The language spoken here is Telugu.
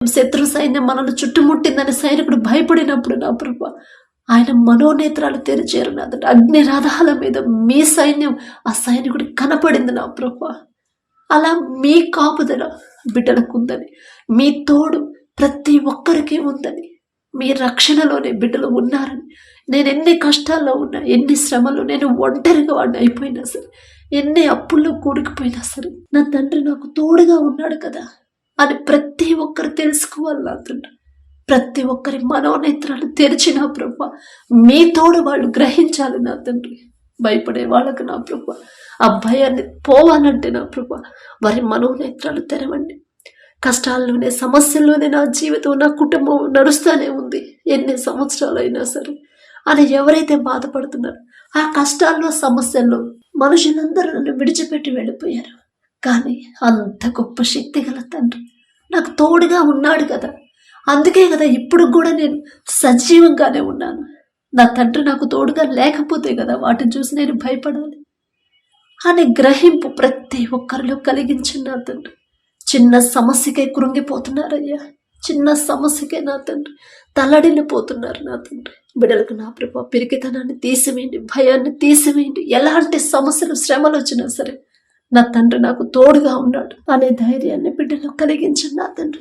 శత్రు సైన్యం మనల్ని చుట్టుముట్టిందని సైనికుడు భయపడినప్పుడు నా ప్రభా ఆయన మనోనేత్రాలు తెరిచారు నా తండ్రి. అగ్ని రథాల మీద మీ సైన్యం ఆ సైనికుడు కనపడింది నా ప్రభా. అలా మీ కాపుదల బిడ్డలకు ఉందని, మీ తోడు ప్రతి ఒక్కరికి ఉందని, మీ రక్షణలోనే బిడ్డలు ఉన్నారని, నేను ఎన్ని కష్టాల్లో ఉన్నా, ఎన్ని శ్రమలు, నేను ఒంటరిగా వాడిని అయిపోయినా సరే, ఎన్ని అప్పుల్లో కూరుకుపోయినా సరే, నా తండ్రి నాకు తోడుగా ఉన్నాడు కదా అని ప్రతి ఒక్కరు తెలుసుకోవాలి నా తండ్రి. ప్రతి ఒక్కరి మనోనేత్రాలు తెరిచిన ప్రభా మీ తోడు వాళ్ళు గ్రహించాలి నా తండ్రి. భయపడే వాళ్ళకు నా ప్రభా ఆ భయాన్ని పోవాలంటే నా ప్రభా వారి మనోనేత్రాలు తెరవండి. కష్టాల్లోనే, సమస్యల్లోనే నా జీవితం, నా కుటుంబం నడుస్తూనే ఉంది ఎన్ని సంవత్సరాలైనా సరే అని ఎవరైతే బాధపడుతున్నారో ఆ కష్టాల్లో, సమస్యల్లో మనుషులందరూ నన్ను విడిచిపెట్టి వెళ్ళిపోయారు. కానీ అంత గొప్ప శక్తి గల తండ్రి నాకు తోడుగా ఉన్నాడు కదా. అందుకే కదా ఇప్పుడు కూడా నేను సజీవంగానే ఉన్నాను. నా తండ్రి నాకు తోడుగా లేకపోతే కదా వాటిని చూసి నేను భయపడాలి అనే గ్రహింపు ప్రతి ఒక్కరిలో కలిగించిన నా తండ్రి. చిన్న సమస్యకే కృంగిపోతున్నారయ్యా, చిన్న సమస్యకే నా తండ్రి తల్లడిల్లిపోతున్నారు నా తండ్రి. బిడ్డలకు నా ప్రభా పిరికితనాన్ని తీసివేయండి, భయాన్ని తీసివేయండి. ఎలాంటి సమస్యలు, శ్రమలు వచ్చినా సరే నా తండ్రి నాకు తోడుగా ఉన్నాడు అనే ధైర్యాన్ని బిడ్డలో కలిగించండి నా తండ్రి.